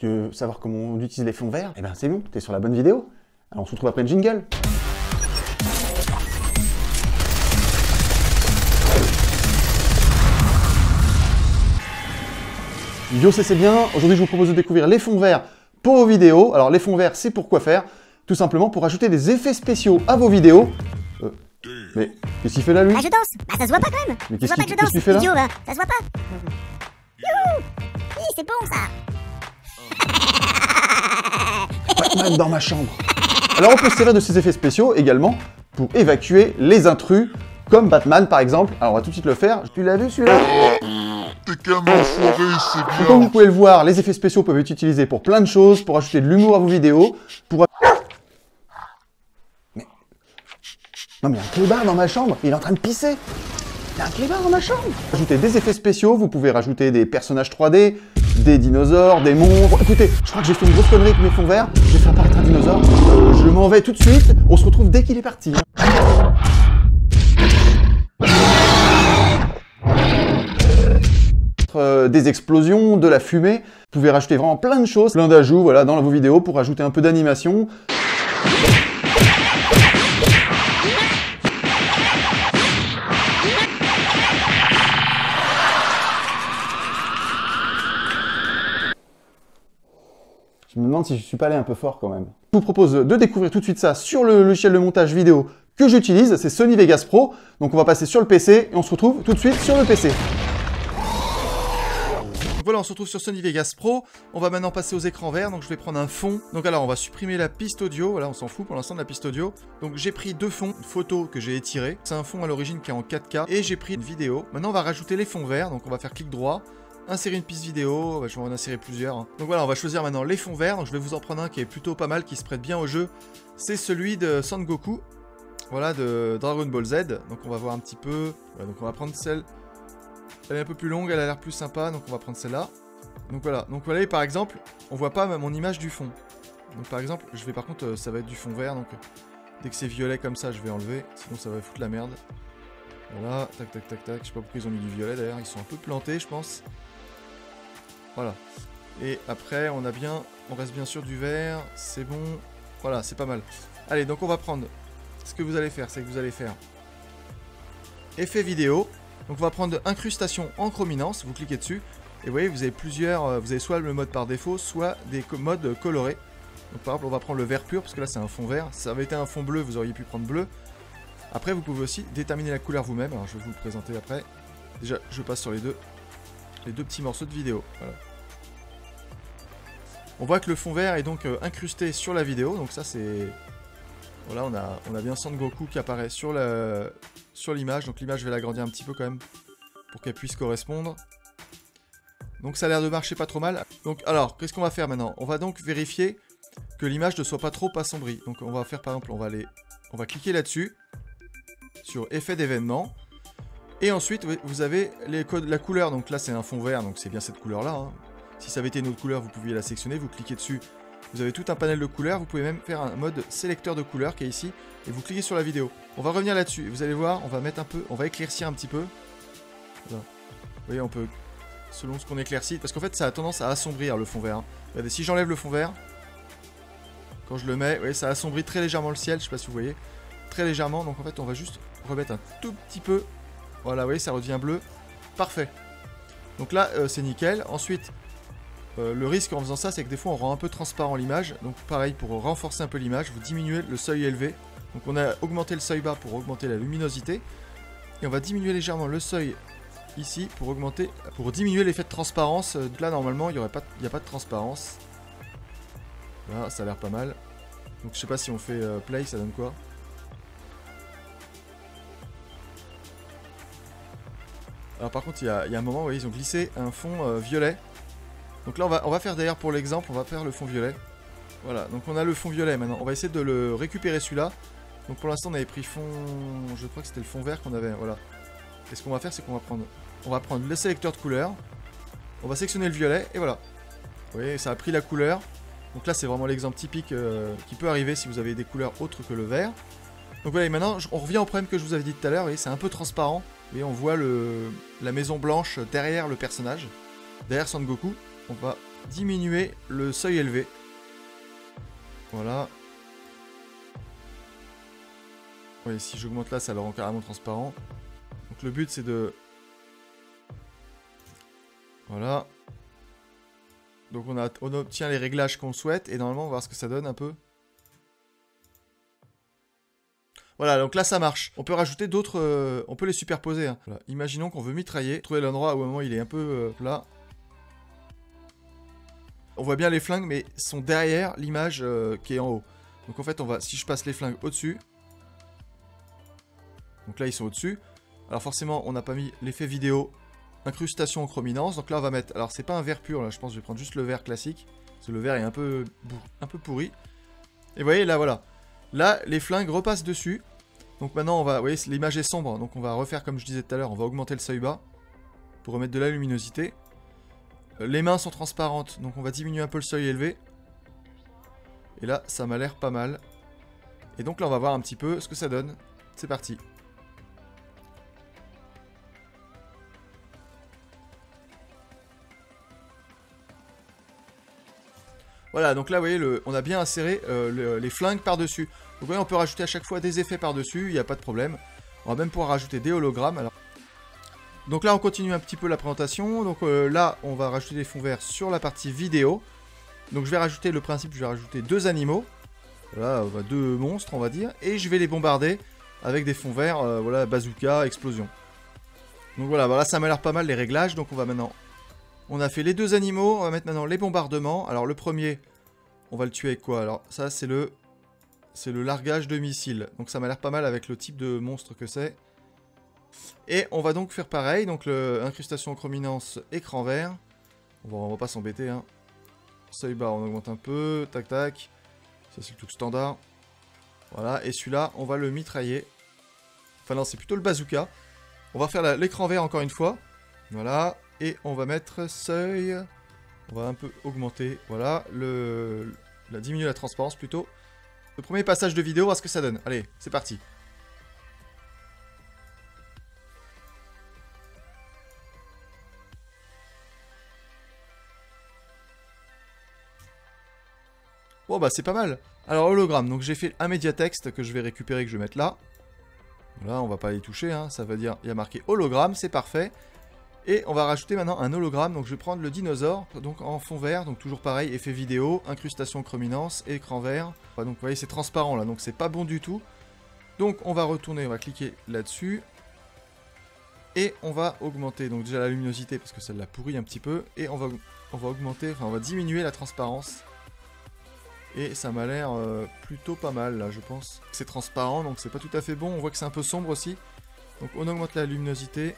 que savoir comment on utilise les fonds verts, eh ben c'est bon, t'es sur la bonne vidéo. Alors on se retrouve après le jingle. Yo, c'est bien. Aujourd'hui, je vous propose de découvrir les fonds verts pour vos vidéos. Alors, les fonds verts, c'est pour quoi faire? Tout simplement pour ajouter des effets spéciaux à vos vidéos. Mais qu'est-ce qu'il fait là, lui? Bah, je danse. Bah, ça se voit pas quand même. Mais qu'est-ce qu'il fait là? Idiot, bah. Ça se voit pas. Youhou! Oui, c'est bon, ça. Batman dans ma chambre. Alors, on peut se servir de ces effets spéciaux également pour évacuer les intrus, comme Batman, par exemple. Alors, on va tout de suite le faire. Tu l'as vu, celui-là? T'es qu'un enfoiré, c'est bien. Comme vous pouvez le voir, les effets spéciaux peuvent être utilisés pour plein de choses, pour ajouter de l'humour à vos vidéos, pour... Mais... Non mais il y a un clébard dans ma chambre, il est en train de pisser. Il y a un clébard dans ma chambre. Ajouter des effets spéciaux, vous pouvez rajouter des personnages 3D, des dinosaures, des monstres... Écoutez, je crois que j'ai fait une grosse connerie avec mes fonds verts, j'ai fait apparaître un dinosaure. Je m'en vais tout de suite, on se retrouve dès qu'il est parti. Des explosions, de la fumée. Vous pouvez rajouter vraiment plein de choses, plein d'ajouts voilà, dans vos vidéos pour ajouter un peu d'animation. Je me demande si je suis pas allé un peu fort quand même. Je vous propose de découvrir tout de suite ça sur le logiciel de montage vidéo que j'utilise, c'est Sony Vegas Pro. Donc on va passer sur le PC et on se retrouve tout de suite sur le PC. Voilà, on se retrouve sur Sony Vegas Pro. On va maintenant passer aux écrans verts, donc je vais prendre un fond. Donc alors, on va supprimer la piste audio. Voilà, on s'en fout pour l'instant de la piste audio. Donc j'ai pris deux fonds, une photo que j'ai étirée. C'est un fond à l'origine qui est en 4K. Et j'ai pris une vidéo. Maintenant, on va rajouter les fonds verts. Donc on va faire clic droit, insérer une piste vidéo. Je vais en insérer plusieurs. Donc voilà, on va choisir maintenant les fonds verts. Donc je vais vous en prendre un qui est plutôt pas mal, qui se prête bien au jeu. C'est celui de Sangoku. Voilà, de Dragon Ball Z. Donc on va voir un petit peu. Voilà, donc on va prendre celle... Elle est un peu plus longue, elle a l'air plus sympa, donc on va prendre celle-là. Donc voilà, et par exemple, on voit pas mon image du fond. Donc par exemple, je vais par contre, ça va être du fond vert, donc dès que c'est violet comme ça, je vais enlever, sinon ça va foutre la merde. Voilà, tac tac tac tac, je sais pas pourquoi ils ont mis du violet d'ailleurs, ils sont un peu plantés je pense. Voilà. Et après, on reste bien sûr du vert, c'est bon, voilà, c'est pas mal. Allez, donc on va prendre, ce que vous allez faire, c'est que vous allez faire effet vidéo. Donc on va prendre incrustation en chrominance, vous cliquez dessus, et vous voyez, vous avez plusieurs, vous avez soit le mode par défaut, soit des modes colorés. Donc par exemple, on va prendre le vert pur, parce que là c'est un fond vert, ça avait été un fond bleu, vous auriez pu prendre bleu. Après, vous pouvez aussi déterminer la couleur vous-même, alors je vais vous le présenter après. Déjà, je passe sur les deux petits morceaux de vidéo, voilà. On voit que le fond vert est donc incrusté sur la vidéo, donc ça c'est... Voilà, on a bien Sangoku qui apparaît sur l'image, donc l'image je vais l'agrandir un petit peu quand même pour qu'elle puisse correspondre. Donc ça a l'air de marcher pas trop mal. Donc alors, qu'est-ce qu'on va faire maintenant? On va donc vérifier que l'image ne soit pas trop assombrie. Donc on va faire par exemple, on va cliquer là-dessus, sur effet d'événement. Et ensuite vous avez la couleur, donc là c'est un fond vert, donc c'est bien cette couleur là. Hein. Si ça avait été une autre couleur, vous pouviez la sélectionner, vous cliquez dessus. Vous avez tout un panel de couleurs, vous pouvez même faire un mode sélecteur de couleurs qui est ici, et vous cliquez sur la vidéo. On va revenir là-dessus, vous allez voir, on va éclaircir un petit peu. Voilà. Vous voyez, on peut, selon ce qu'on éclaircit, parce qu'en fait ça a tendance à assombrir le fond vert. Hein. Regardez, si j'enlève le fond vert, quand je le mets, vous voyez, ça assombrit très légèrement le ciel, je sais pas si vous voyez, très légèrement, donc en fait on va juste remettre un tout petit peu, voilà, vous voyez, ça redevient bleu, parfait. Donc là, c'est nickel. Ensuite, le risque en faisant ça, c'est que des fois on rend un peu transparent l'image. Donc pareil, pour renforcer un peu l'image, vous diminuez le seuil élevé. Donc on a augmenté le seuil bas pour augmenter la luminosité. Et on va diminuer légèrement le seuil ici pour diminuer l'effet de transparence. Donc là normalement il n'y a pas de transparence. Voilà, ça a l'air pas mal. Donc je sais pas si on fait play, ça donne quoi? Alors par contre il y a un moment, vous voyez, ils ont glissé un fond violet. Donc là on va faire d'ailleurs pour l'exemple, on va faire le fond violet. Voilà, donc on a le fond violet maintenant. On va essayer de le récupérer celui-là. Donc pour l'instant on avait pris fond... Je crois que c'était le fond vert qu'on avait, voilà. Et ce qu'on va faire, c'est qu'on va prendre le sélecteur de couleurs. On va sélectionner le violet, et voilà. Vous voyez, ça a pris la couleur. Donc là c'est vraiment l'exemple typique qui peut arriver si vous avez des couleurs autres que le vert. Donc voilà, et maintenant on revient au problème que je vous avais dit tout à l'heure. Vous voyez, c'est un peu transparent. Vous voyez, on voit la maison blanche derrière le personnage. Derrière Sangoku. On va diminuer le seuil élevé. Voilà. Oui, si j'augmente là, ça le rend carrément transparent. Donc le but, c'est de... Voilà. Donc on obtient les réglages qu'on souhaite. Et normalement, on va voir ce que ça donne un peu. Voilà, donc là ça marche. On peut rajouter d'autres... on peut les superposer. Hein. Voilà. Imaginons qu'on veut mitrailler. Trouver l'endroit où au moment il est un peu plat. On voit bien les flingues, mais sont derrière l'image qui est en haut. Donc en fait, on va, si je passe les flingues au-dessus... Donc là, ils sont au-dessus. Alors forcément, on n'a pas mis l'effet vidéo. Incrustation en chrominance. Donc là, on va mettre... Alors, c'est pas un vert pur, là. Je pense que je vais prendre juste le vert classique. Parce que le vert est un peu pourri. Et vous voyez, là, voilà. Là, les flingues repassent dessus. Donc maintenant, on va... Vous voyez, l'image est sombre. Donc on va refaire comme je disais tout à l'heure. On va augmenter le seuil bas. Pour remettre de la luminosité. Les mains sont transparentes. Donc on va diminuer un peu le seuil élevé. Et là, ça m'a l'air pas mal. Et donc là, on va voir un petit peu ce que ça donne. C'est parti. Voilà, donc là, vous voyez, on a bien inséré les flingues par-dessus. Donc, vous voyez, on peut rajouter à chaque fois des effets par-dessus, il n'y a pas de problème. On va même pouvoir rajouter des hologrammes. Alors... Donc là, on continue un petit peu la présentation. Donc là, on va rajouter des fonds verts sur la partie vidéo. Donc je vais rajouter le principe, je vais rajouter 2 animaux. Voilà, 2 monstres, on va dire. Et je vais les bombarder avec des fonds verts, voilà, bazooka, explosion. Donc voilà, ça m'a l'air pas mal les réglages. Donc on va maintenant... On a fait les 2 animaux, on va mettre maintenant les bombardements. Alors le premier, on va le tuer avec quoi? Alors ça c'est le largage de missiles. Donc ça m'a l'air pas mal avec le type de monstre que c'est. Et on va donc faire pareil, donc incrustation en chrominance, écran vert. On va pas s'embêter, hein. Seuil bas, on augmente un peu, tac tac. Ça c'est le truc standard. Voilà, et celui-là, on va le mitrailler. Enfin non, c'est plutôt le bazooka. On va faire l'écran vert encore une fois. Voilà. Et on va mettre seuil, on va un peu augmenter, voilà, diminuer la transparence plutôt. Le premier passage de vidéo, voir ce que ça donne. Allez, c'est parti. Bon bah c'est pas mal. Alors hologramme, donc j'ai fait un médiatexte que je vais récupérer, que je vais mettre là. Voilà, on va pas les toucher, hein, ça veut dire, il y a marqué hologramme, c'est parfait. Et on va rajouter maintenant un hologramme, donc je vais prendre le dinosaure, donc en fond vert, donc toujours pareil, effet vidéo, incrustation chrominance, écran vert. Donc vous voyez c'est transparent là, donc c'est pas bon du tout. Donc on va retourner, on va cliquer là-dessus. Et on va augmenter, donc déjà la luminosité, parce que ça l'a pourri un petit peu. Et on va augmenter, enfin on va diminuer la transparence. Et ça m'a l'air plutôt pas mal là, je pense. C'est transparent, donc c'est pas tout à fait bon, on voit que c'est un peu sombre aussi. Donc on augmente la luminosité.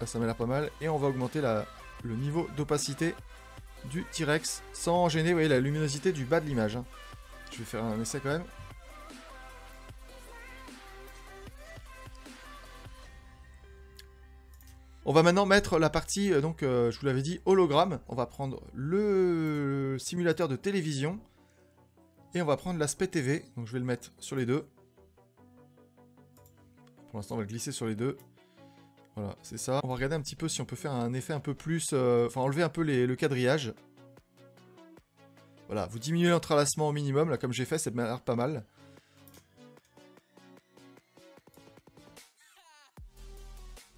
Là, ça m'a l'air pas mal. Et on va augmenter le niveau d'opacité du T-Rex sans gêner, vous voyez, la luminosité du bas de l'image. Hein. Je vais faire un essai quand même. On va maintenant mettre la partie, je vous l'avais dit, hologramme. On va prendre le simulateur de télévision. Et on va prendre l'aspect TV. Donc je vais le mettre sur les deux. Pour l'instant, on va le glisser sur les deux. Voilà, c'est ça. On va regarder un petit peu si on peut faire un effet un peu plus... Enfin, enlever un peu le quadrillage. Voilà, vous diminuez l'entrelacement au minimum. Là, comme j'ai fait, ça m'a l'air pas mal.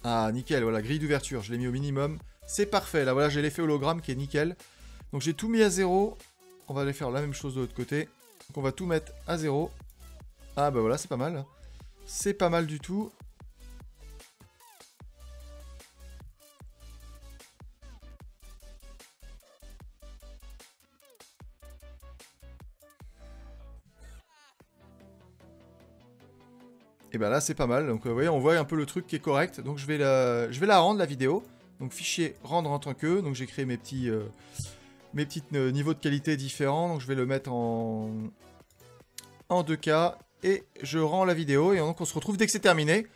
Ah, nickel, voilà, grille d'ouverture. Je l'ai mis au minimum. C'est parfait. Là, voilà, j'ai l'effet hologramme qui est nickel. Donc, j'ai tout mis à 0. On va aller faire la même chose de l'autre côté. Donc, on va tout mettre à 0. Ah, bah voilà, c'est pas mal. C'est pas mal du tout. Et ben là c'est pas mal, donc vous voyez on voit un peu le truc qui est correct, donc je vais la rendre la vidéo, donc fichier rendre en tant que, donc j'ai créé mes petits niveaux de qualité différents, donc je vais le mettre en 2K, et je rends la vidéo, et donc on se retrouve dès que c'est terminé.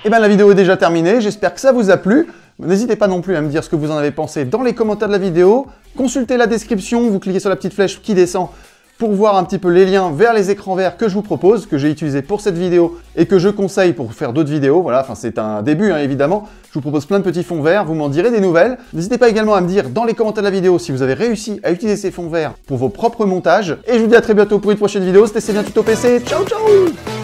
Et bien la vidéo est déjà terminée, j'espère que ça vous a plu. N'hésitez pas non plus à me dire ce que vous en avez pensé dans les commentaires de la vidéo. Consultez la description, vous cliquez sur la petite flèche qui descend pour voir un petit peu les liens vers les écrans verts que je vous propose, que j'ai utilisé pour cette vidéo et que je conseille pour faire d'autres vidéos. Voilà, enfin c'est un début hein, évidemment. Je vous propose plein de petits fonds verts, vous m'en direz des nouvelles. N'hésitez pas également à me dire dans les commentaires de la vidéo si vous avez réussi à utiliser ces fonds verts pour vos propres montages. Et je vous dis à très bientôt pour une prochaine vidéo. C'était C'est bien Tuto PC. Ciao ciao.